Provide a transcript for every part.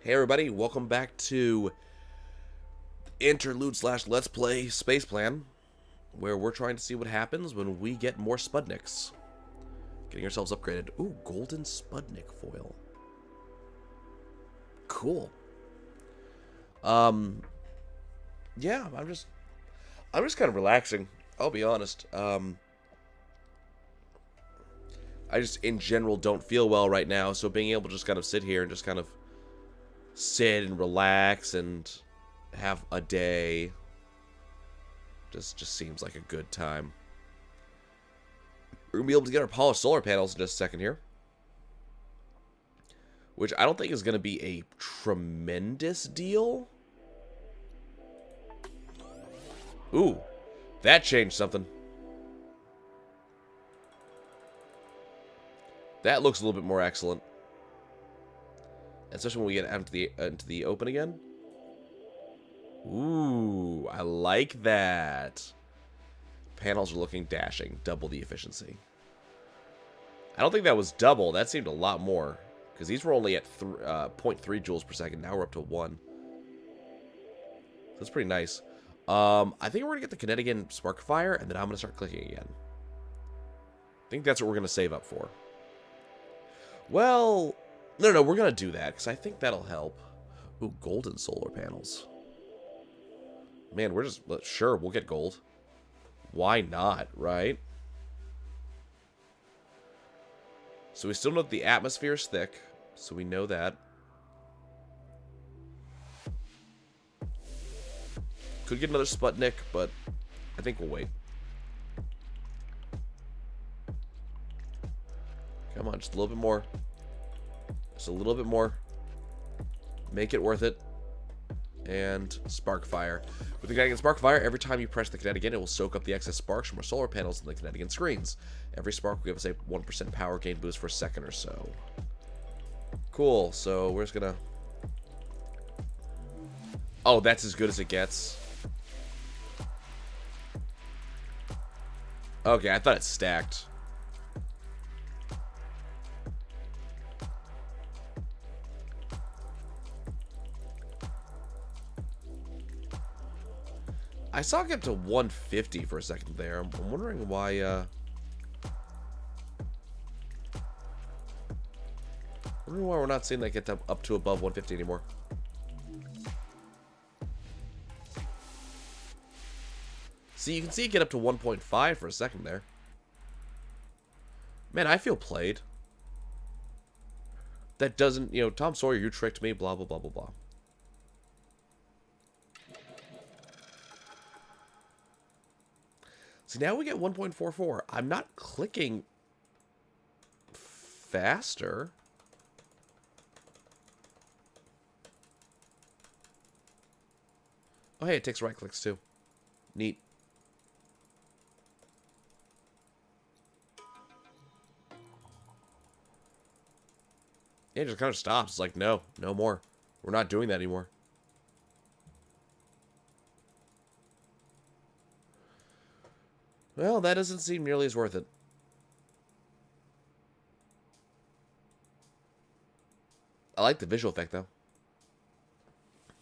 Hey everybody, welcome back to Interlude / Let's Play Spaceplan, where we're trying to see what happens when we get more Sputniks. Getting ourselves upgraded. Ooh, golden Sputnik foil. Cool. Yeah, I'm just kind of relaxing. I'll be honest. I just in general don't feel well right now, so being able to just kind of sit here and just kind of sit and relax and have a day just seems like a good time. We're gonna be able to get our polished solar panels in just a second here, which I don't think is gonna be a tremendous deal. Ooh, that changed something. That looks a little bit more excellent, especially when we get out into the open again. Ooh, I like that. Panels are looking dashing. Double the efficiency. I don't think that was double. That seemed a lot more, because these were only at 0.3 joules per second. Now we're up to 1. That's pretty nice. I think we're going to get the kinetic in Sparkfire, and then I'm going to start clicking again. I think that's what we're going to save up for. Well, no, we're going to do that, because I think that'll help. Ooh, golden solar panels. Man, we're just... Sure, we'll get gold. Why not, right? So we still know that the atmosphere is thick, so we know that. Could get another Sputnik, but I think we'll wait. Come on, just a little bit more. Just a little bit more. Make it worth it. And Sparkfire. With the kinetic and Sparkfire, every time you press the kinetic in, it will soak up the excess sparks from our solar panels and the kinetic in screens. Every spark will give us a 1% power gain boost for a second or so. Cool, so we're just gonna... Oh, that's as good as it gets. Okay, I thought it stacked. I saw it get to 150 for a second there. I'm wondering why, we're not seeing that get up to above 150 anymore. See, you can see it get up to 1.5 for a second there. Man, I feel played. That doesn't, you know, Tom Sawyer, you tricked me, blah, blah, blah, blah, blah. See, now we get 1.44. I'm not clicking faster. Oh, hey, it takes right clicks too. Neat. Yeah, it just kind of stops. It's like, no more. We're not doing that anymore. Well, that doesn't seem nearly as worth it. I like the visual effect, though.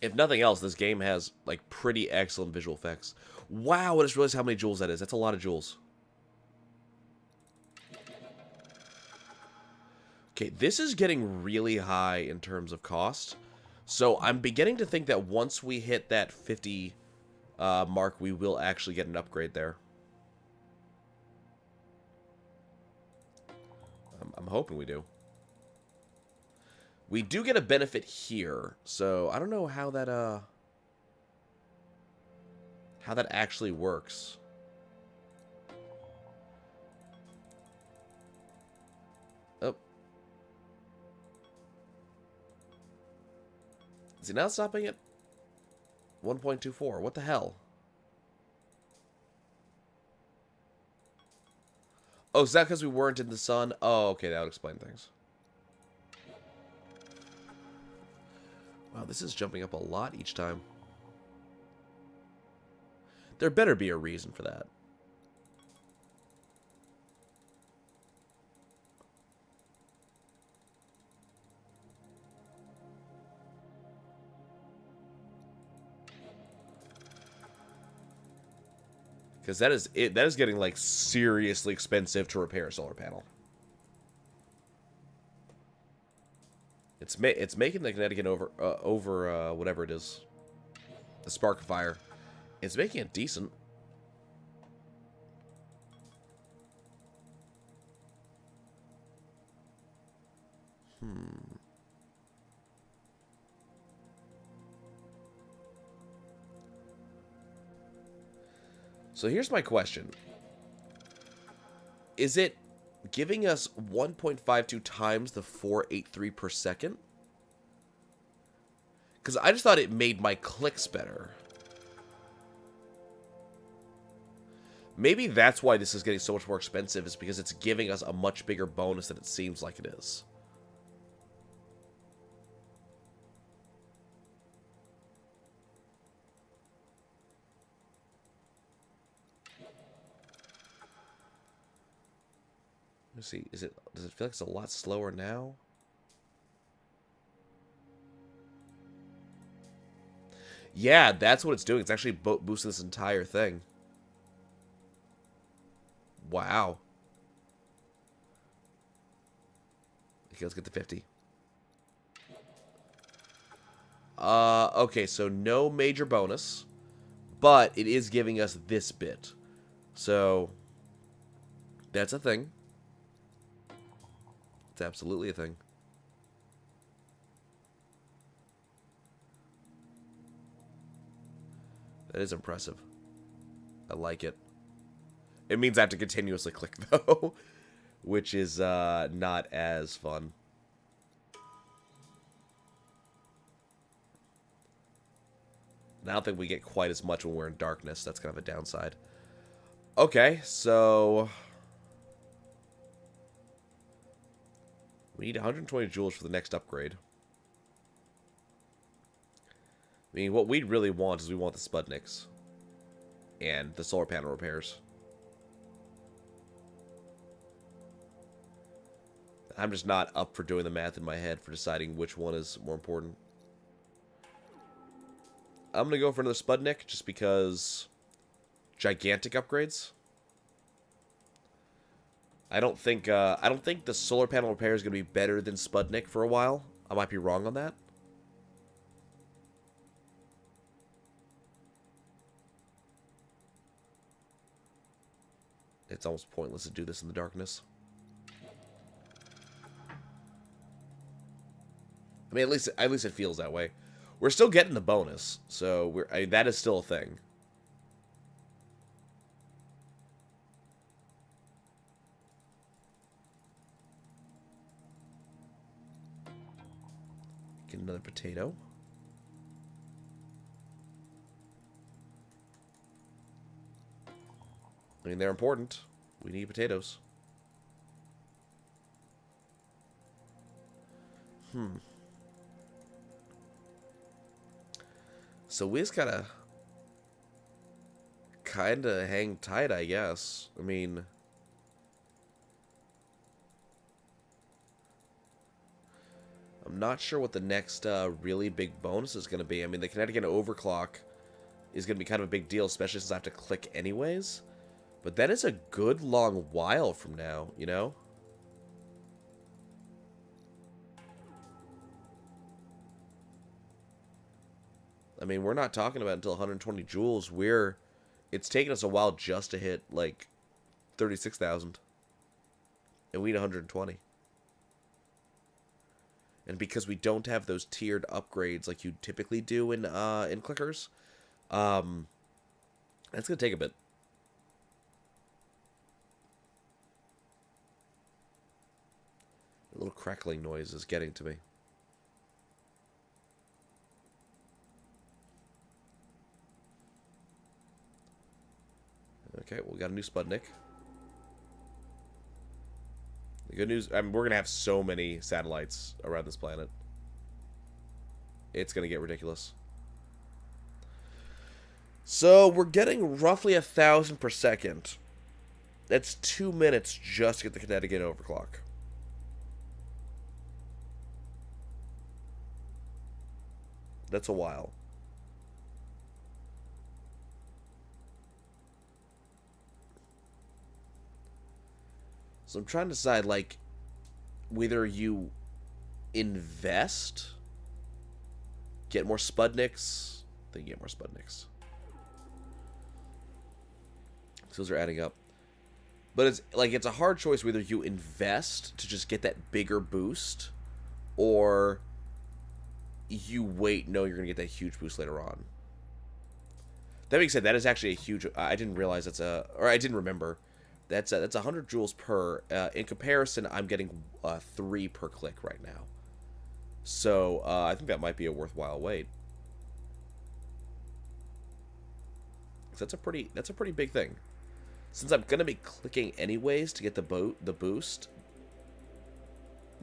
If nothing else, this game has, like, pretty excellent visual effects. Wow, I just realized how many joules that is. That's a lot of joules. Okay, this is getting really high in terms of cost. So I'm beginning to think that once we hit that 50 mark, we will actually get an upgrade there. I'm hoping we do. We do get a benefit here, so I don't know how that actually works. Oh. See, now it's stopping at 1.24. What the hell? Oh, is that because we weren't in the sun? Oh, okay, that would explain things. Wow, this is jumping up a lot each time. There better be a reason for that. Because that is it. That is getting, like, seriously expensive to repair a solar panel. It's making the Connecticut over whatever it is, the spark fire. It's making it decent. So here's my question. Is it giving us 1.52 times the 483 per second? Because I just thought it made my clicks better. Maybe that's why this is getting so much more expensive, is because it's giving us a much bigger bonus than it seems like it is. Let's see. Does it feel like it's a lot slower now? Yeah, that's what it's doing. It's actually boosting this entire thing. Wow. Okay, let's get to 50. Okay, so no major bonus, but it is giving us this bit. So, that's a thing. It's absolutely a thing. That is impressive. I like it. It means I have to continuously click, though, which is not as fun. I don't think we get quite as much when we're in darkness. That's kind of a downside. Okay, so we need 120 joules for the next upgrade. I mean, what we really want is we want the Sputniks and the solar panel repairs. I'm just not up for doing the math in my head for deciding which one is more important. I'm going to go for another Sputnik just because gigantic upgrades. I don't think the solar panel repair is going to be better than Sputnik for a while. I might be wrong on that. It's almost pointless to do this in the darkness. I mean, at least it feels that way. We're still getting the bonus, so that is still a thing. Get another potato. I mean, they're important. We need potatoes. So we just gotta kinda hang tight, I guess. I mean, I'm not sure what the next really big bonus is gonna be. I mean, the Connecticut overclock is gonna be kind of a big deal, especially since I have to click anyways. But that is a good long while from now, you know? I mean, we're not talking about until 120 joules. It's taken us a while just to hit, like, 36,000. And we need 120. And because we don't have those tiered upgrades like you typically do in clickers, that's going to take a bit. A little crackling noise is getting to me. Okay, well, we got a new Sputnik. The good news, I mean, we're going to have so many satellites around this planet. It's going to get ridiculous. So, we're getting roughly 1,000 per second. That's 2 minutes just to get the Connecticut overclock. That's a while. So I'm trying to decide, like, whether you invest, get more Sputniks, then get more Sputniks. So those are adding up. But it's like, it's a hard choice whether you invest to just get that bigger boost, or you wait, no, you're going to get that huge boost later on. That being said, that is actually a huge... I didn't realize that's a... Or I didn't remember. That's 100 joules per. In comparison, I'm getting 3 per click right now. So, I think that might be a worthwhile wait. That's a pretty big thing. Since I'm going to be clicking anyways to get the boost,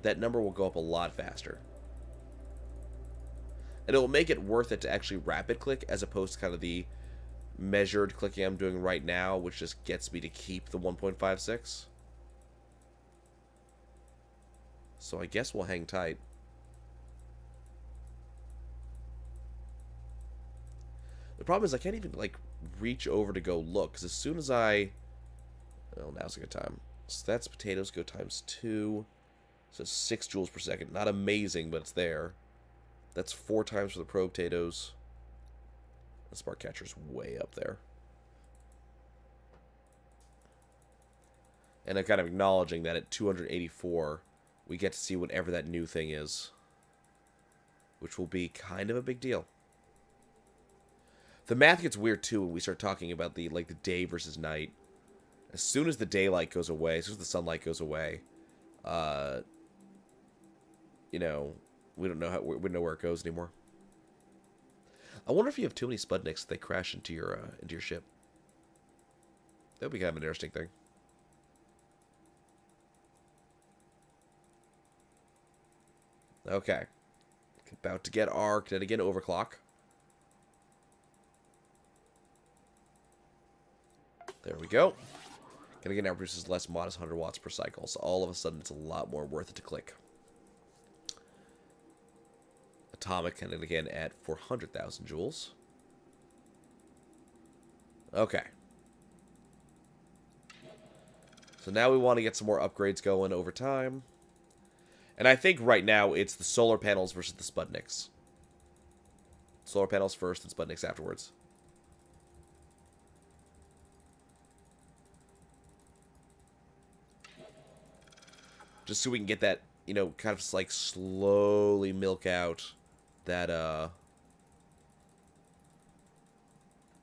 that number will go up a lot faster. And it will make it worth it to actually rapid click as opposed to kind of the measured clicking I'm doing right now, which just gets me to keep the 1.56. So I guess we'll hang tight. The problem is I can't even, like, reach over to go look, because as soon as I... Well, now's a good time. So that's potatoes go times 2. So 6 joules per second. Not amazing, but it's there. That's 4 times for the pro potatoes. The spark catcher's way up there. And I'm kind of acknowledging that at 284, we get to see whatever that new thing is, which will be kind of a big deal. The math gets weird too when we start talking about the day versus night. As soon as the daylight goes away, as soon as the sunlight goes away, you know, we don't know where it goes anymore. I wonder if you have too many Sputniks, they crash into your ship. That would be kind of an interesting thing. Okay. About to get our Connecticut overclock. There we go. Connecticut now produces less modest 100 watts per cycle, so all of a sudden it's a lot more worth it to click. Atomic, and again at 400,000 joules. Okay. So now we want to get some more upgrades going over time. And I think right now it's the solar panels versus the Sputniks. Solar panels first and Sputniks afterwards. Just so we can get that, you know, kind of like slowly milk out that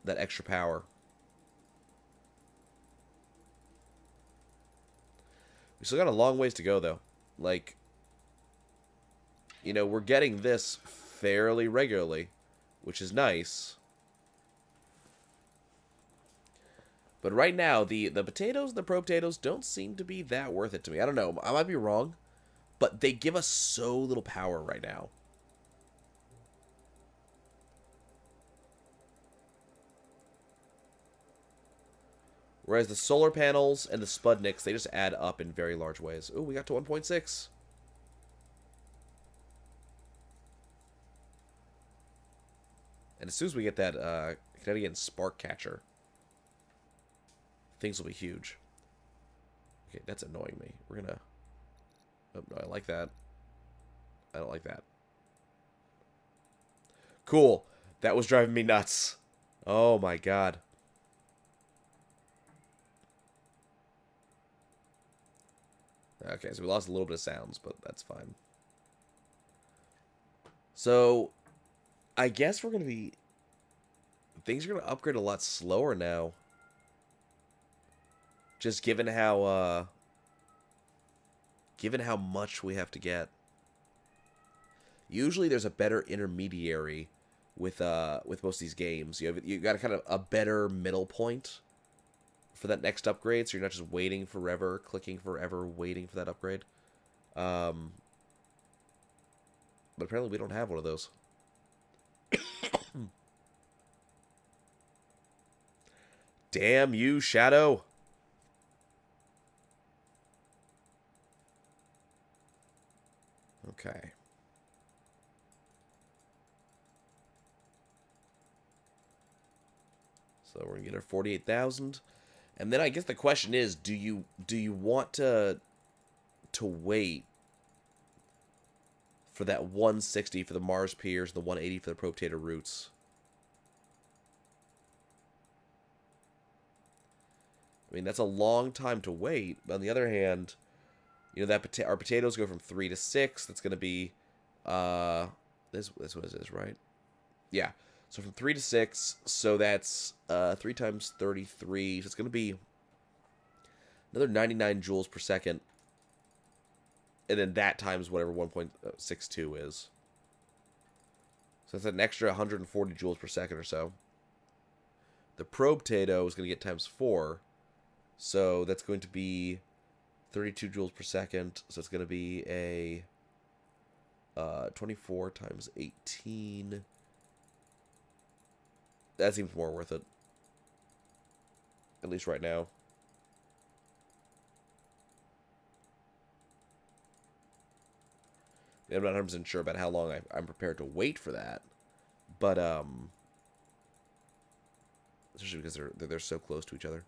that extra power. We still got a long ways to go, though. Like, you know, we're getting this fairly regularly, which is nice. But right now, the potatoes, the pro potatoes, don't seem to be that worth it to me. I don't know. I might be wrong, but they give us so little power right now. Whereas the solar panels and the Sputniks, they just add up in very large ways. Ooh, we got to 1.6. And as soon as we get that Connecticut spark catcher, things will be huge. Okay, that's annoying me. We're gonna... Oh, no, I like that. I don't like that. Cool. That was driving me nuts. Oh my god. Okay, so we lost a little bit of sounds, but that's fine. So, I guess we're going to be... Things are going to upgrade a lot slower now. Just given how much we have to get. Usually there's a better intermediary with most of these games. You got kind of a better middle point for that next upgrade, so you're not just waiting forever, clicking forever, waiting for that upgrade. But apparently we don't have one of those. Damn you, Shadow! Okay. So we're going to get our 48,000. And then I guess the question is, do you want to wait for that 160 for the Mars Piers, the 180 for the probe potato roots? I mean, that's a long time to wait. But on the other hand, you know, that our potatoes go from 3 to 6. That's going to be, this what it is, right? Yeah. So from 3 to 6, so that's 3 times 33. So it's going to be another 99 joules per second. And then that times whatever 1.62 is. So that's an extra 140 joules per second or so. The probe potato is going to get times 4. So that's going to be 32 joules per second. So it's going to be a 24 times 18. That seems more worth it. At least right now. I'm not 100% sure about how long I'm prepared to wait for that. But, especially because they're so close to each other.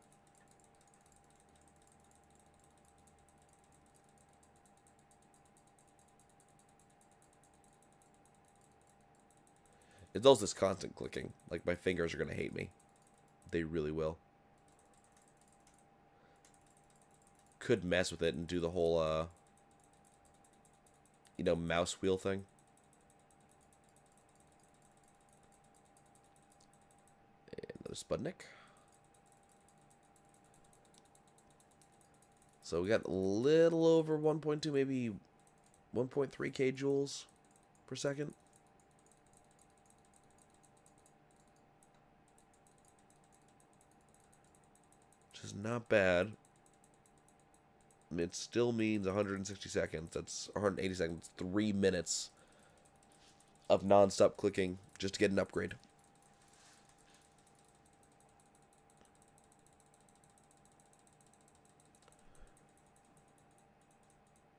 It's also this constant clicking. Like, my fingers are going to hate me. They really will. Could mess with it and do the whole, you know, mouse wheel thing. And another Sputnik. So we got a little over 1.2, maybe 1.3 K joules per second. Which is not bad. I mean, it still means 160 seconds. That's 180 seconds. 3 minutes of non-stop clicking just to get an upgrade.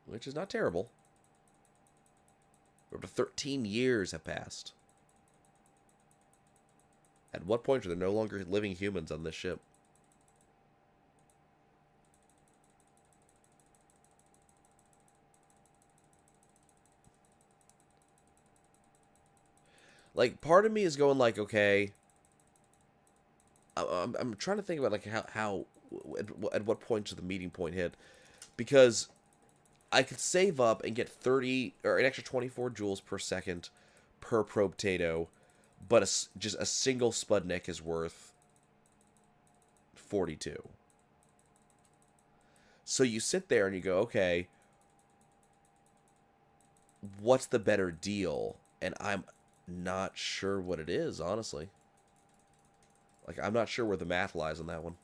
Which is not terrible. Up to 13 years have passed. At what point are there no longer living humans on this ship? Like, part of me is going like, okay, I'm trying to think about like how at what point does the meeting point hit? Because I could save up and get 30 or an extra 24 joules per second per probe potato, but just a single Sputnik is worth 42. So you sit there and you go, okay, what's the better deal? And I'm not sure what it is, honestly. Like, I'm not sure where the math lies on that one.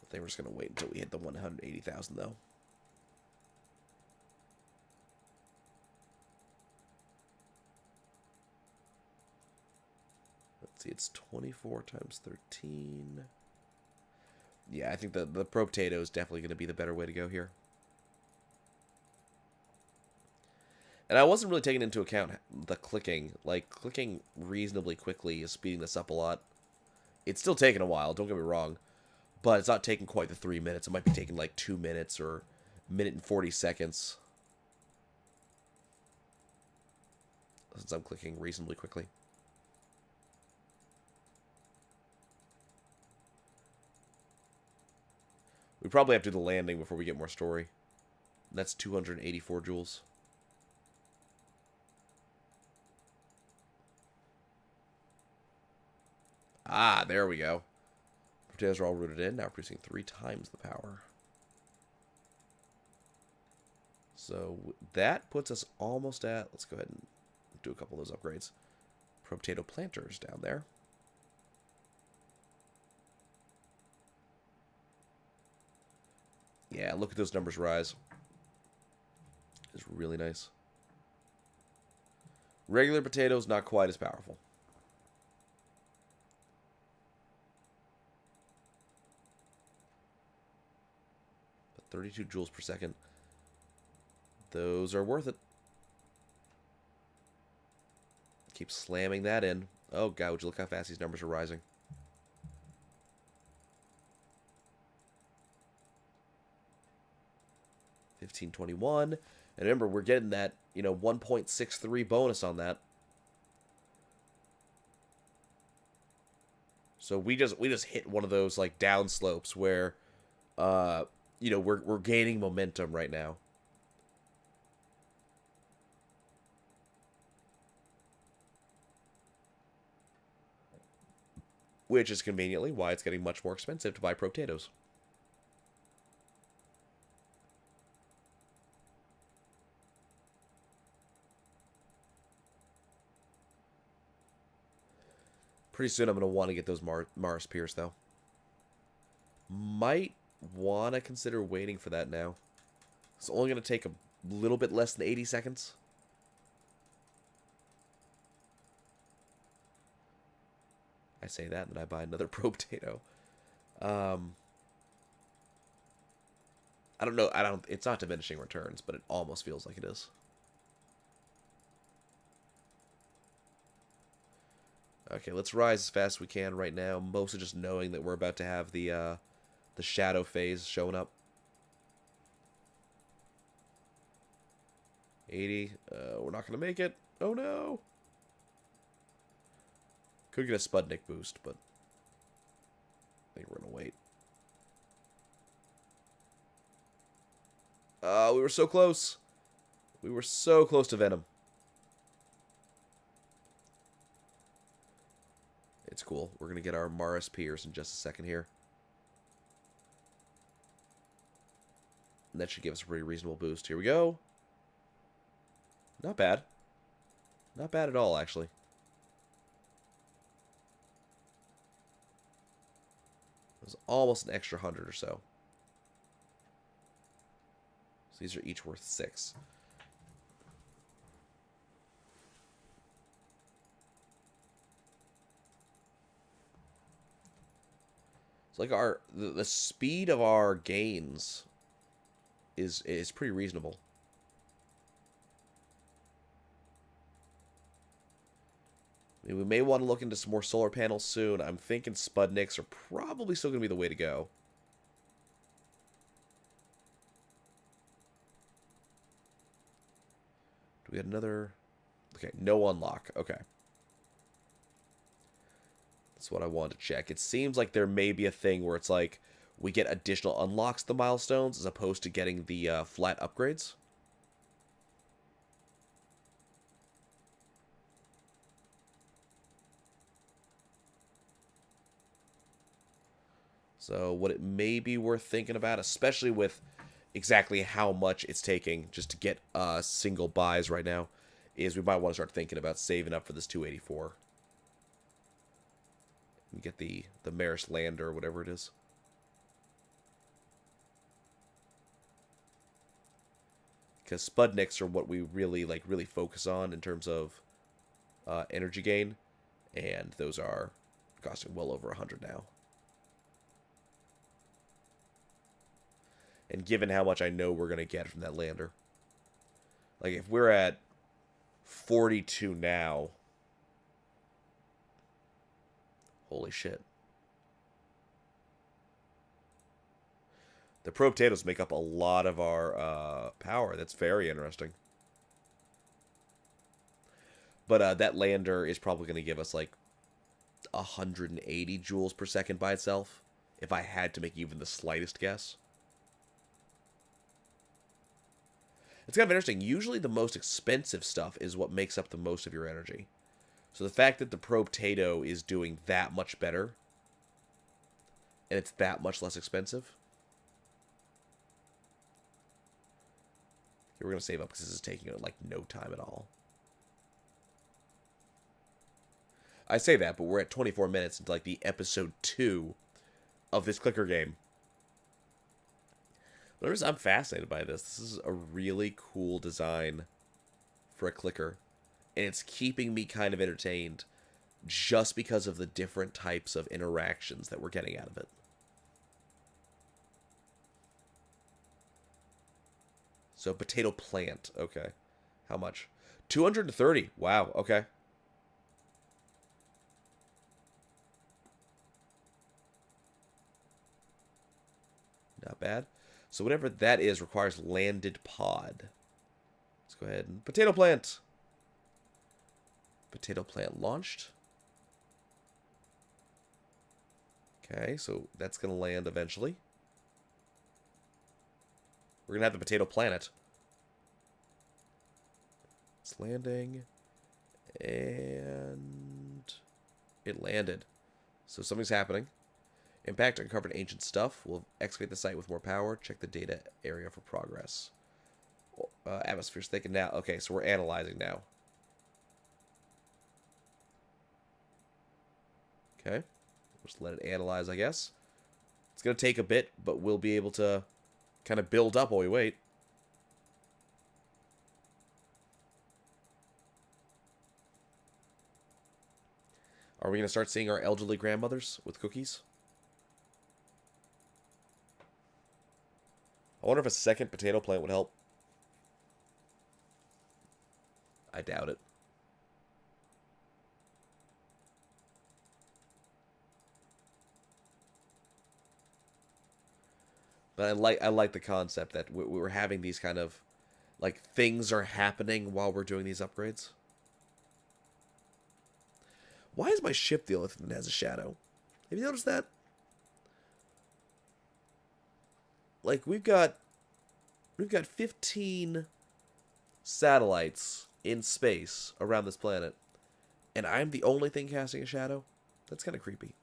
I think we're just going to wait until we hit the 180,000, though. Let's see, it's 24 times 13. Yeah, I think the probe potato is definitely going to be the better way to go here. And I wasn't really taking into account the clicking. Like, clicking reasonably quickly is speeding this up a lot. It's still taking a while, don't get me wrong. But it's not taking quite the 3 minutes. It might be taking like 2 minutes or a minute and 40 seconds. Since I'm clicking reasonably quickly. We probably have to do the landing before we get more story. That's 284 joules. Ah, there we go. Potatoes are all rooted in. Now producing 3 times the power. So that puts us almost at... Let's go ahead and do a couple of those upgrades. Potato planters down there. Yeah, look at those numbers rise. It's really nice. Regular potatoes, not quite as powerful. But 32 joules per second. Those are worth it. Keep slamming that in. Oh, God, would you look how fast these numbers are rising. $15.21. And remember, we're getting that, 1.63 bonus on that. So we just hit one of those, like, down slopes where, we're gaining momentum right now. Which is conveniently why it's getting much more expensive to buy potatoes. Pretty soon I'm going to want to get those Mars Pierce, though. Might want to consider waiting for that now. It's only going to take a little bit less than 80 seconds. I say that, and then I buy another potato. I don't know. It's not diminishing returns, but it almost feels like it is. Okay, let's rise as fast as we can right now. Mostly just knowing that we're about to have the shadow phase showing up. 80. We're not going to make it. Oh, no. Could get a Sputnik boost, but I think we're going to wait. We were so close. We were so close to Venom. It's cool. We're going to get our Mars Pierce in just a second here. And that should give us a pretty reasonable boost. Here we go. Not bad. Not bad at all, actually. It was almost an extra 100 or so. So these are each worth 6. It's like the speed of our gains is pretty reasonable. I mean, we may want to look into some more solar panels soon. I'm thinking Sputniks are probably still going to be the way to go. Do we have another? Okay, no unlock. Okay. That's what I wanted to check. It seems like there may be a thing where it's like we get additional unlocks to the milestones as opposed to getting the flat upgrades. So what it may be worth thinking about, especially with exactly how much it's taking just to get single buys right now, is we might want to start thinking about saving up for this 284. And get the Maris Lander or whatever it is. Because Sputniks are what we really focus on in terms of energy gain, and those are costing well over 100 now. And given how much I know we're going to get from that lander. Like, if we're at 42 now... Holy shit. The probe potatoes make up a lot of our power. That's very interesting. But that lander is probably going to give us, like, 180 joules per second by itself. If I had to make even the slightest guess. It's kind of interesting. Usually the most expensive stuff is what makes up the most of your energy. So the fact that the probe potato is doing that much better, and it's that much less expensive. Okay, we're going to save up because this is taking, like, no time at all. I say that, but we're at 24 minutes into, like, the episode 2 of this clicker game. I'm fascinated by this. This is a really cool design for a clicker. And it's keeping me kind of entertained just because of the different types of interactions that we're getting out of it. So potato plant. Okay. How much? 230. Wow. Okay. Not bad. So whatever that is requires landed pod. Let's go ahead and potato plant. Potato plant launched. Okay, so that's going to land eventually. We're going to have the potato planet. It's landing. And it landed. So something's happening. Impact uncovered ancient stuff. We'll excavate the site with more power. Check the data area for progress. Atmosphere's thick now. Okay, so we're analyzing now. Okay. Just let it analyze, I guess. It's going to take a bit, but we'll be able to kind of build up while we wait. Are we going to start seeing our elderly grandmothers with cookies? I wonder if a second potato plant would help. I doubt it. But I like the concept that we're having these kind of, like, things are happening while we're doing these upgrades. Why is my ship the only thing that has a shadow? Have you noticed that? Like, we've got 15 satellites in space around this planet, and I'm the only thing casting a shadow? That's kind of creepy.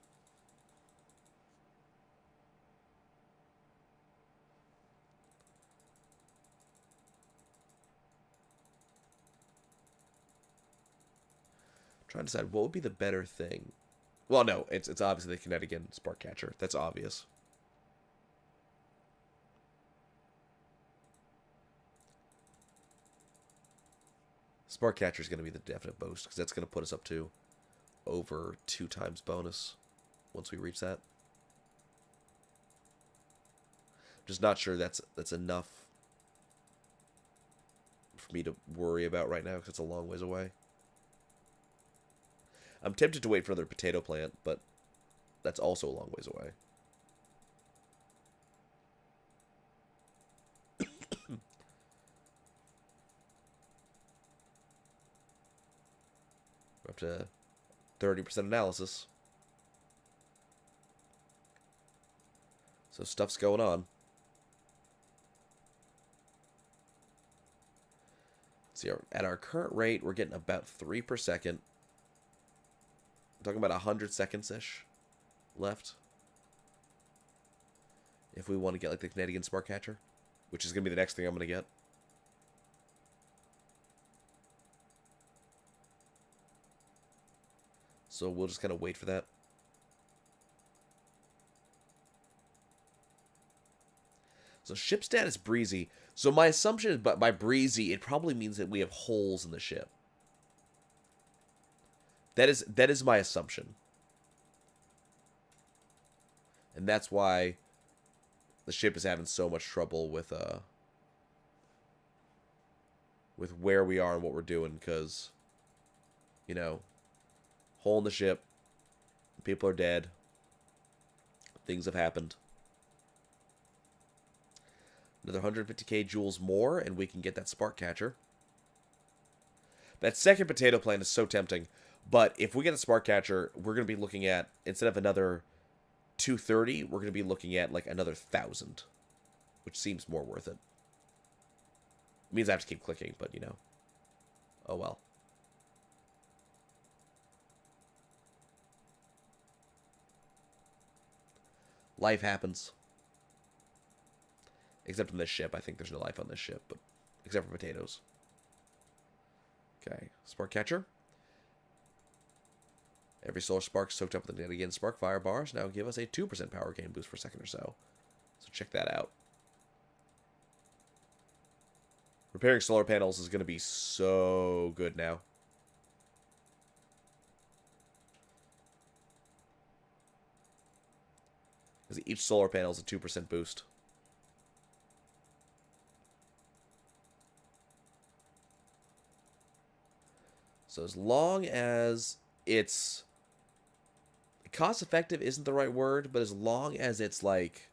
Trying to decide what would be the better thing. Well, no, it's obviously the Kinetic Spark Catcher. That's obvious. Spark Catcher is going to be the definite boost, because that's going to put us up to over 2 times bonus once we reach that. Just not sure that's enough for me to worry about right now, because it's a long ways away. I'm tempted to wait for another potato plant, but that's also a long ways away. We're up to 30% analysis. So stuff's going on. See, at our current rate, we're getting about 3 per second. I'm talking about 100 seconds-ish left. If we want to get, like, the Canadian Spark Catcher, which is going to be the next thing I'm going to get. So we'll just kind of wait for that. So ship status breezy. So my assumption is, but by breezy, it probably means that we have holes in the ship. That is my assumption. And that's why the ship is having so much trouble with where we are and what we're doing, because, you know, hole in the ship, people are dead, things have happened. Another 150k joules more, and we can get that spark catcher. That second potato plant is so tempting. But if we get a spark catcher, we're going to be looking at, instead of another 230, we're going to be looking at like another 1,000, which seems more worth it. It means I have to keep clicking, but you know, oh well. Life happens. Except on this ship. I think there's no life on this ship, but except for potatoes. Okay, spark catcher. Every solar spark soaked up with the Canadian Spark Fire bars now give us a 2% power gain boost for a second or so. So check that out. Repairing solar panels is going to be so good now. Because each solar panel is a 2% boost. So as long as it's cost effective isn't the right word, but as long as it's like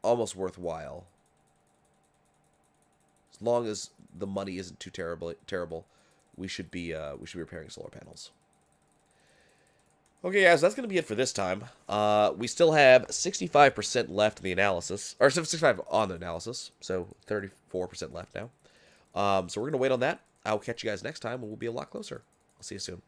almost worthwhile. As long as the money isn't too terrible, we should be repairing solar panels. Okay, guys, that's going to be it for this time. We still have 65% left in the analysis, or 65 on the analysis, so 34% left now. So we're going to wait on that. I'll catch you guys next time, and we'll be a lot closer. I'll see you soon.